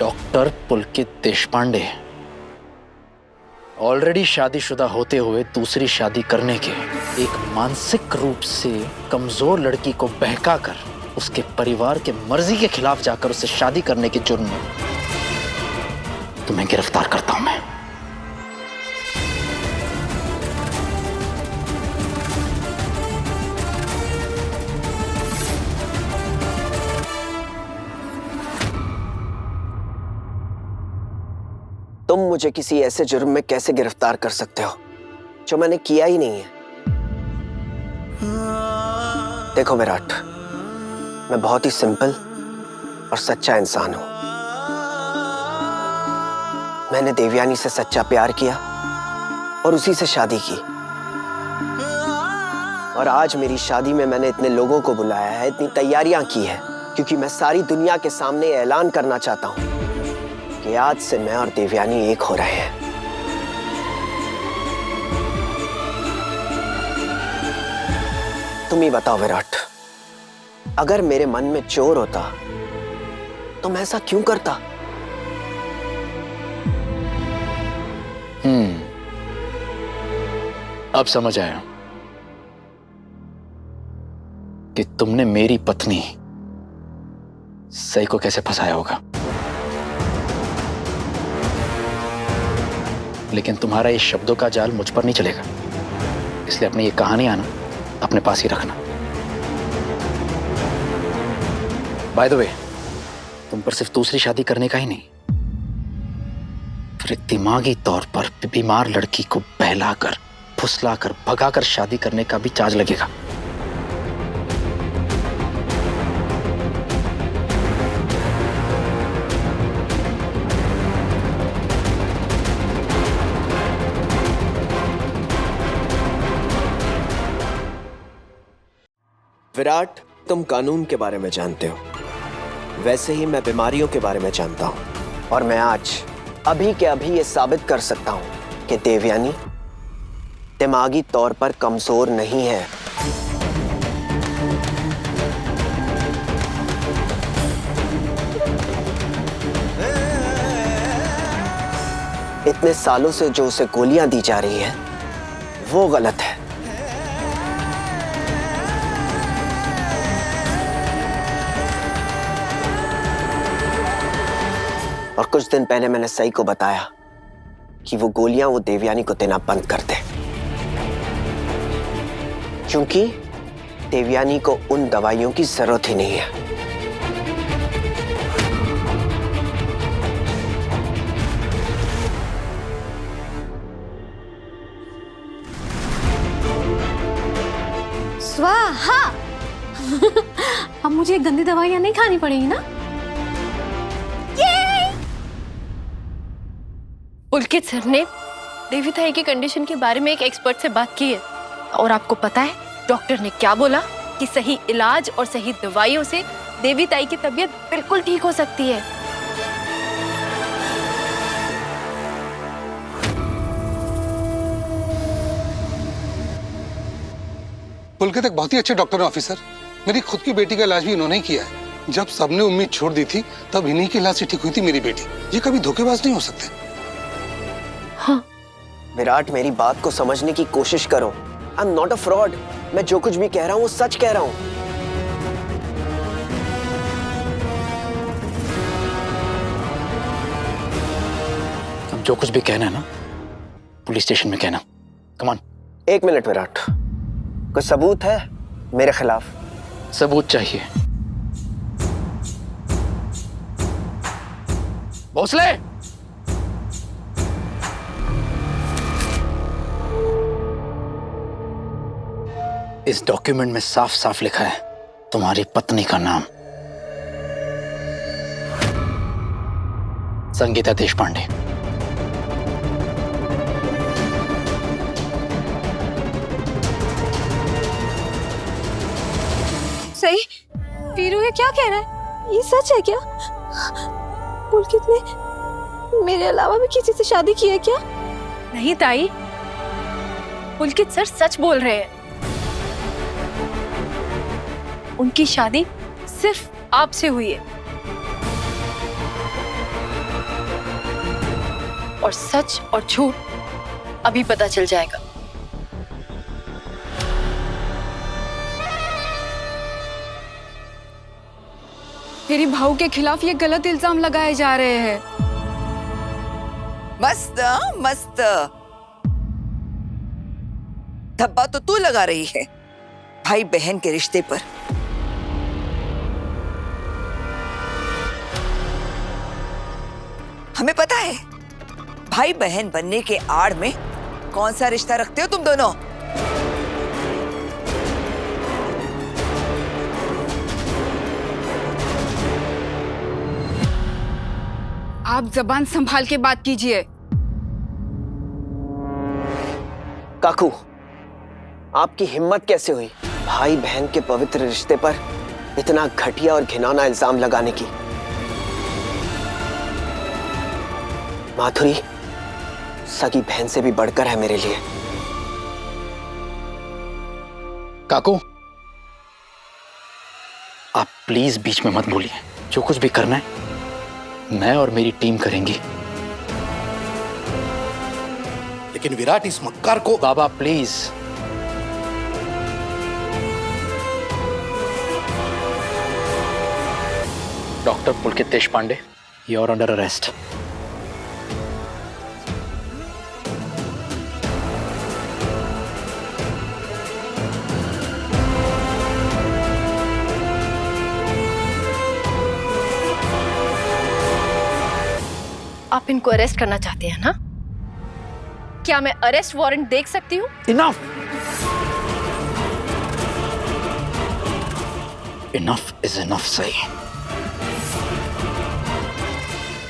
Doctor Pulkit Deshpande already शादीशुदा होते हुए दूसरी शादी करने के एक मानसिक रूप से कमजोर लड़की को बहकाकर उसके परिवार के मर्जी के खिलाफ जाकर उससे शादी करने के जुर्म में तुम्हें गिरफ्तार करता हूं मैं। तुम मुझे किसी ऐसे जुर्म में कैसे गिरफ्तार कर सकते हो जो मैंने किया ही नहीं है? देखो विराट, मैं बहुत ही सिंपल और सच्चा इंसान हूं। मैंने देवयानी से सच्चा प्यार किया और उसी से शादी की। और आज मेरी शादी में मैंने इतने लोगों को बुलाया है, इतनी तैयारियां की है, क्योंकि मैं सारी दुनिया के सामने ऐलान करना चाहता हूं कि आज से मैं और देवयानी एक हो रहे हैं। तुम ही बताओ विराट, अगर मेरे मन में चोर होता तो मैं ऐसा क्यों करता? अब समझ आया कि तुमने मेरी पत्नी सई को कैसे फंसाया होगा। लेकिन तुम्हारा ये शब्दों का जाल मुझ पर नहीं चलेगा, इसलिए अपनी ये कहानी आना अपने पास ही रखना। बाय द वे, तुम पर सिर्फ दूसरी शादी करने का ही नहीं, फिर दिमागी तौर पर बीमार लड़की को बहलाकर, फुसलाकर, भगाकर शादी करने का भी चार्ज लगेगा। विराट, तुम कानून के बारे में जानते हो, वैसे ही मैं बीमारियों के बारे में जानता हूं। और मैं आज अभी के अभी ये साबित कर सकता हूं कि देवयानी दिमागी तौर पर कमजोर नहीं है। इतने सालों से जो उसे गोलियां दी जा रही है वो गलत है। और कुछ दिन पहले मैंने सई को बताया कि वो गोलियां वो देवयानी को देना बंद कर दे, क्योंकि देवयानी को उन दवाइयों की जरूरत ही नहीं है। स्वाहा। अब मुझे गंदी दवाइयां नहीं खानी पड़ेगी ना? पुलकित सर ने देवी ताई की कंडीशन के बारे में एक एक्सपर्ट से बात की है, और आपको पता है डॉक्टर ने क्या बोला? कि सही इलाज और सही दवाइयों से देवी ताई की तबीयत बिल्कुल ठीक हो सकती है। पुलकित एक बहुत ही अच्छे डॉक्टर हैं ऑफिसर। मेरी खुद की बेटी का इलाज भी इन्होंने ही किया है। जब सबने उम्मीद छोड़ दी थी तब इन्हीं के इलाज से ठीक हुई थी मेरी बेटी। ये कभी धोखेबाज नहीं हो सकते। हाँ। विराट, मेरी बात को समझने की कोशिश करो। I am not a fraud. मैं जो कुछ भी कह रहा हूं वो सच कह रहा हूं। अब जो कुछ भी कहना है ना, पुलिस स्टेशन में कहना। Come on. एक मिनट विराट, कोई सबूत है मेरे खिलाफ? सबूत चाहिए। भोसले, इस डॉक्यूमेंट में साफ साफ लिखा है तुम्हारी पत्नी का नाम संगीता देशपांडे। सही, वीरू ये क्या कह रहा है? ये सच है क्या? पुलकित ने मेरे अलावा भी किसी से शादी की है क्या? नहीं ताई, पुलकित सर सच बोल रहे हैं। उनकी शादी सिर्फ आपसे हुई है। और सच और झूठ अभी पता चल जाएगा। मेरी भाऊ के खिलाफ ये गलत इल्जाम लगाए जा रहे हैं। मस्त मस्त। धब्बा तो तू लगा रही है भाई बहन के रिश्ते पर। हमें पता है भाई बहन बनने के आड़ में कौन सा रिश्ता रखते हो तुम दोनों। आप जबान संभाल के बात कीजिए। काकू, आपकी हिम्मत कैसे हुई भाई बहन के पवित्र रिश्ते पर इतना घटिया और घिनौना इल्जाम लगाने की? माधुरी सगी बहन से भी बढ़कर है मेरे लिए। काकू, आप प्लीज बीच में मत बोलिए। जो कुछ भी करना है मैं और मेरी टीम करेंगी। लेकिन विराट इस मक्कार को। बाबा please. Doctor Pulkit Deshpande, you are under arrest. आप इनको अरेस्ट करना चाहते हैं ना? क्या मैं अरेस्ट वारंट देख सकती हूँ? Enough, enough is enough. सही,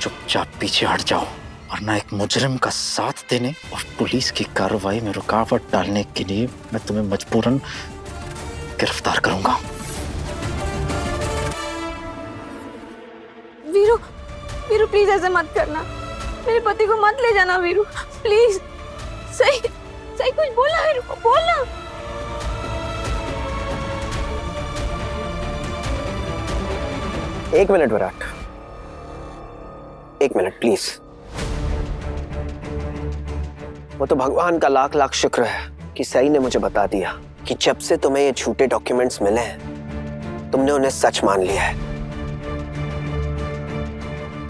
चुपचाप पीछे हट जाओ वरना एक मुजरिम का साथ देने और पुलिस की कार्रवाई में रुकावट डालने के लिए मैं तुम्हें मजबूरन गिरफ्तार करूंगा। वीरू, वीरू प्लीज ऐसे मत करना। मेरे पति को मत ले जाना वीरू, प्लीज। सही सही कुछ बोला वीरू को, बोलना। एक मिनट विराट, एक मिनट प्लीज। वो तो भगवान का लाख लाख शुक्र है कि सही ने मुझे बता दिया कि जब से तुम्हें ये झूठे डॉक्यूमेंट्स मिले हैं तुमने उन्हें सच मान लिया है,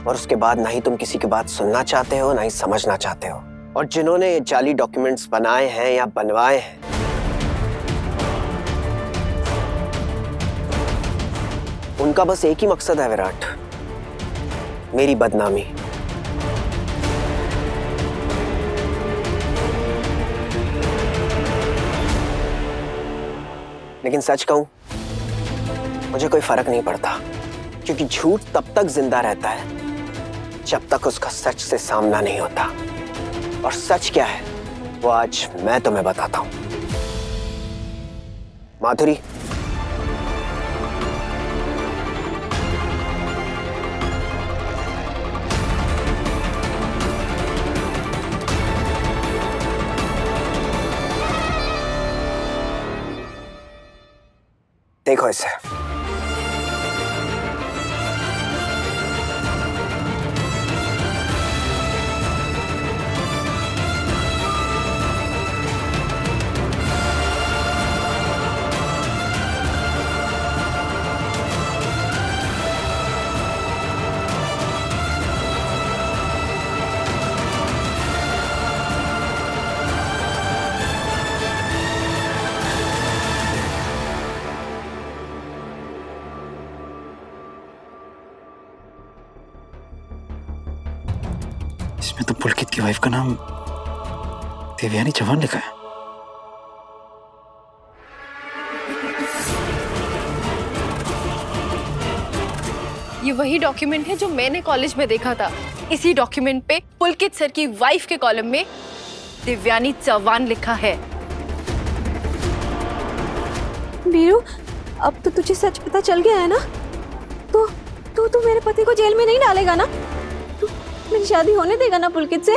और उसके बाद ना ही तुम किसी की बात सुनना चाहते हो ना ही समझना चाहते हो। और जिन्होंने ये जाली डॉक्यूमेंट्स बनाए हैं या बनवाए हैं उनका बस एक ही मकसद है विराट, मेरी बदनामी। लेकिन सच कहूं, मुझे कोई फर्क नहीं पड़ता, क्योंकि झूठ तब तक जिंदा रहता है जब तक उसका सच से सामना नहीं होता। और सच क्या है वो आज मैं तुम्हें बताता हूं। माधुरी, देखो इसे। इसमें तो पुलकित की वाइफ का नाम देवयानी चौहान लिखा है। ये वही डॉक्यूमेंट है जो मैंने कॉलेज में देखा था। इसी डॉक्यूमेंट पे पुलकित सर की वाइफ के कॉलम में देवयानी चौहान लिखा है। वीरू, अब तो तुझे सच पता चल गया है ना? तो मेरे पति को जेल में नहीं डालेगा ना? तू मेरी शादी होने देगा ना पुलकित से?